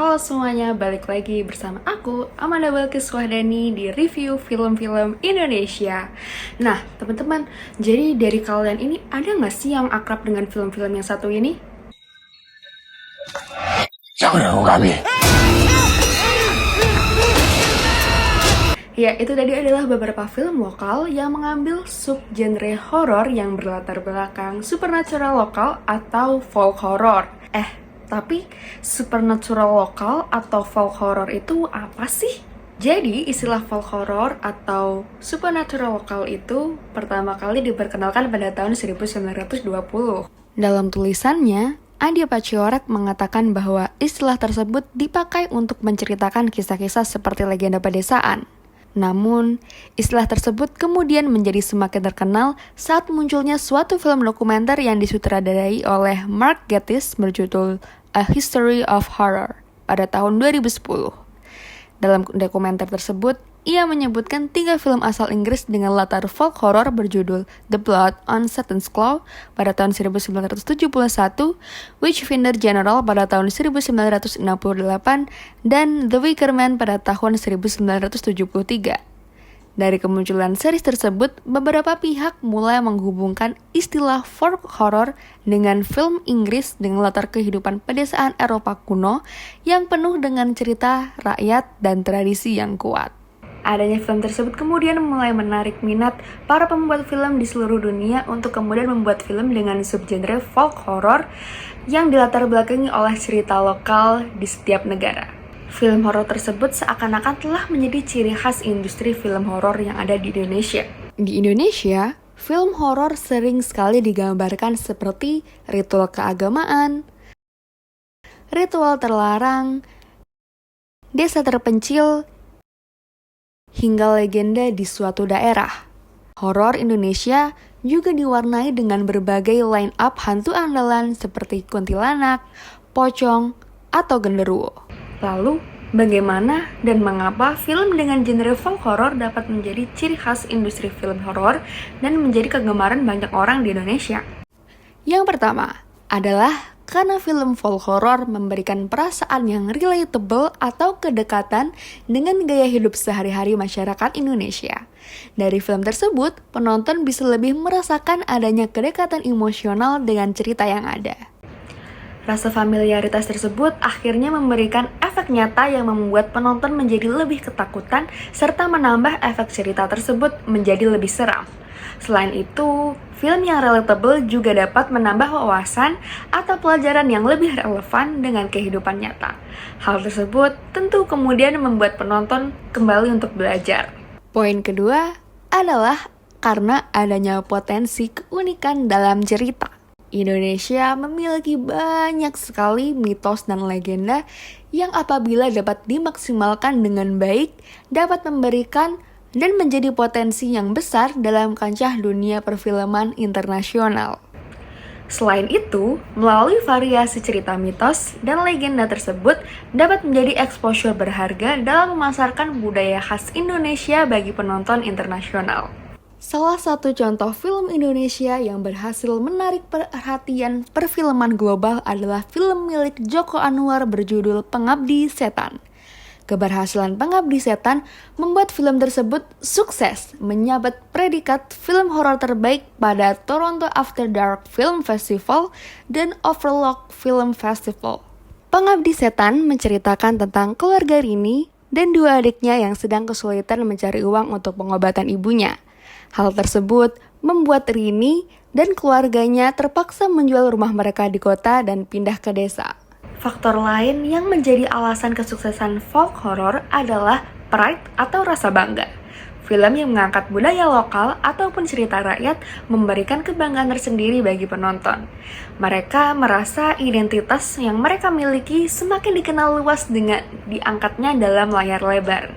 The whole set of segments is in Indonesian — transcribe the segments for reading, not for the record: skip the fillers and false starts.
Halo semuanya, balik lagi bersama aku, Amanda Balkis Wahdani di review film-film Indonesia. Nah, teman-teman, jadi dari kalian ini ada nggak sih yang akrab dengan film-film yang satu ini? Ya, itu tadi adalah beberapa film lokal yang mengambil subgenre horor yang berlatar belakang supernatural lokal atau folk horror. Tapi supernatural lokal atau folk horror itu apa sih? Jadi, istilah folk horror atau supernatural lokal itu pertama kali diperkenalkan pada tahun 1920. Dalam tulisannya, Andi Pacioret mengatakan bahwa istilah tersebut dipakai untuk menceritakan kisah-kisah seperti legenda pedesaan. Namun, istilah tersebut kemudian menjadi semakin terkenal saat munculnya suatu film dokumenter yang disutradarai oleh Mark Gatiss berjudul A History of Horror pada tahun 2010. Dalam dokumenter tersebut, ia menyebutkan 3 film asal Inggris dengan latar folk horror berjudul The Blood on Satan's Claw pada tahun 1971, Witchfinder General pada tahun 1968, dan The Wicker Man pada tahun 1973. Dari kemunculan series tersebut, beberapa pihak mulai menghubungkan istilah folk horror dengan film Inggris dengan latar kehidupan pedesaan Eropa kuno yang penuh dengan cerita rakyat dan tradisi yang kuat. Adanya film tersebut kemudian mulai menarik minat para pembuat film di seluruh dunia untuk kemudian membuat film dengan subgenre folk horror yang dilatar belakangi oleh cerita lokal di setiap negara. Film horor tersebut seakan-akan telah menjadi ciri khas industri film horor yang ada di Indonesia. Di Indonesia, film horor sering sekali digambarkan seperti ritual keagamaan, ritual terlarang, desa terpencil, hingga legenda di suatu daerah. Horor Indonesia juga diwarnai dengan berbagai line-up hantu andalan seperti kuntilanak, pocong, atau genderuwo. Lalu, bagaimana dan mengapa film dengan genre folk horror dapat menjadi ciri khas industri film horor dan menjadi kegemaran banyak orang di Indonesia? Yang pertama adalah karena film folk horror memberikan perasaan yang relatable atau kedekatan dengan gaya hidup sehari-hari masyarakat Indonesia. Dari film tersebut, penonton bisa lebih merasakan adanya kedekatan emosional dengan cerita yang ada. Rasa familiaritas tersebut akhirnya memberikan efek nyata yang membuat penonton menjadi lebih ketakutan serta menambah efek cerita tersebut menjadi lebih seram. Selain itu, film yang relatable juga dapat menambah wawasan atau pelajaran yang lebih relevan dengan kehidupan nyata. Hal tersebut tentu kemudian membuat penonton kembali untuk belajar. Poin kedua adalah karena adanya potensi keunikan dalam cerita. Indonesia memiliki banyak sekali mitos dan legenda yang apabila dapat dimaksimalkan dengan baik, dapat memberikan dan menjadi potensi yang besar dalam kancah dunia perfilman internasional. Selain itu, melalui variasi cerita mitos dan legenda tersebut dapat menjadi exposure berharga dalam memasarkan budaya khas Indonesia bagi penonton internasional. Salah satu contoh film Indonesia yang berhasil menarik perhatian perfilman global adalah film milik Joko Anwar berjudul Pengabdi Setan. Keberhasilan Pengabdi Setan membuat film tersebut sukses menyabet predikat film horor terbaik pada Toronto After Dark Film Festival dan Overlook Film Festival. Pengabdi Setan menceritakan tentang keluarga Rini dan 2 adiknya yang sedang kesulitan mencari uang untuk pengobatan ibunya. Hal tersebut membuat Rini dan keluarganya terpaksa menjual rumah mereka di kota dan pindah ke desa. Faktor lain yang menjadi alasan kesuksesan folk horror adalah pride atau rasa bangga. Film yang mengangkat budaya lokal ataupun cerita rakyat memberikan kebanggaan tersendiri bagi penonton. Mereka merasa identitas yang mereka miliki semakin dikenal luas dengan diangkatnya dalam layar lebar.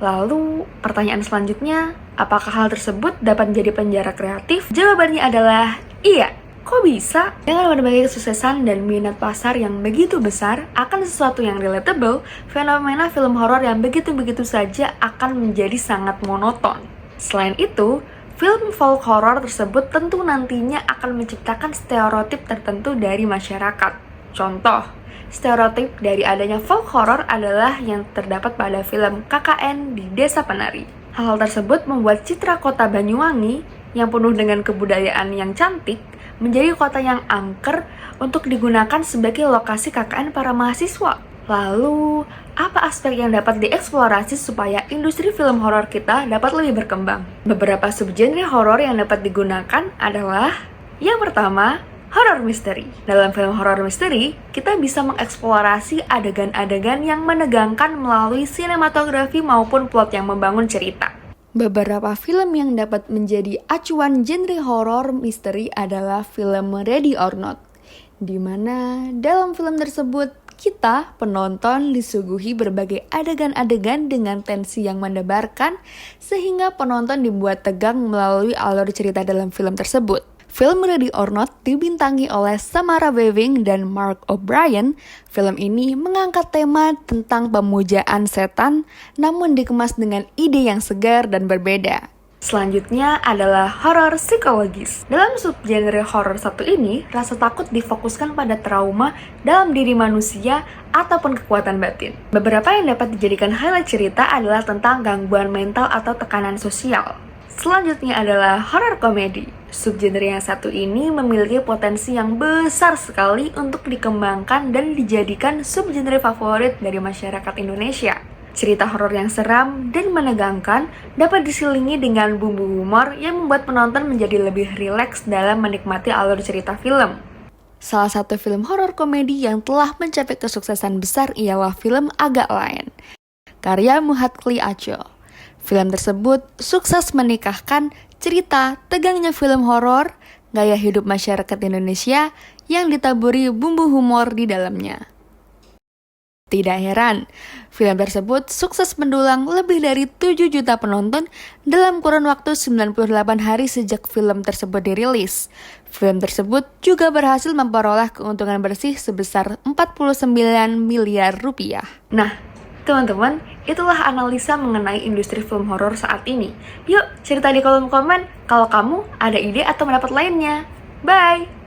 Lalu, pertanyaan selanjutnya, apakah hal tersebut dapat menjadi penjara kreatif? Jawabannya adalah iya. Kok bisa? Dengan berbagai kesuksesan dan minat pasar yang begitu besar akan sesuatu yang relatable, fenomena film horor yang begitu-begitu saja akan menjadi sangat monoton. Selain itu, film folk horor tersebut tentu nantinya akan menciptakan stereotip tertentu dari masyarakat. Contoh, stereotip dari adanya folk horror adalah yang terdapat pada film KKN di Desa Penari. Hal tersebut membuat citra kota Banyuwangi yang penuh dengan kebudayaan yang cantik menjadi kota yang angker untuk digunakan sebagai lokasi KKN para mahasiswa. Lalu, apa aspek yang dapat dieksplorasi supaya industri film horor kita dapat lebih berkembang? Beberapa subgenre horor yang dapat digunakan adalah yang pertama, horror misteri. Dalam film horror misteri, kita bisa mengeksplorasi adegan-adegan yang menegangkan melalui sinematografi maupun plot yang membangun cerita. Beberapa film yang dapat menjadi acuan genre horror misteri adalah film Ready or Not, di mana dalam film tersebut kita, penonton, disuguhi berbagai adegan-adegan dengan tensi yang mendebarkan sehingga penonton dibuat tegang melalui alur cerita dalam film tersebut. Film Ready or Not dibintangi oleh Samara Weaving dan Mark O'Brien. Film ini mengangkat tema tentang pemujaan setan, namun dikemas dengan ide yang segar dan berbeda. Selanjutnya adalah horor psikologis. Dalam subgenre horor satu ini, rasa takut difokuskan pada trauma dalam diri manusia ataupun kekuatan batin. Beberapa yang dapat dijadikan highlight cerita adalah tentang gangguan mental atau tekanan sosial. Selanjutnya adalah horor komedi. Subgenre yang satu ini memiliki potensi yang besar sekali untuk dikembangkan dan dijadikan subgenre favorit dari masyarakat Indonesia. Cerita horor yang seram dan menegangkan dapat diselingi dengan bumbu humor yang membuat penonton menjadi lebih rileks dalam menikmati alur cerita film. Salah satu film horor komedi yang telah mencapai kesuksesan besar ialah film Agak Lain, karya Muhatkli Aco. Film tersebut sukses menikahkan cerita tegangnya film horor, gaya hidup masyarakat Indonesia yang ditaburi bumbu humor di dalamnya. Tidak heran, film tersebut sukses mendulang lebih dari 7 juta penonton dalam kurun waktu 98 hari sejak film tersebut dirilis. Film tersebut juga berhasil memperoleh keuntungan bersih sebesar 49 miliar rupiah. Nah, teman-teman, itulah analisa mengenai industri film horor saat ini. Yuk, cerita di kolom komen kalau kamu ada ide atau pendapat lainnya. Bye!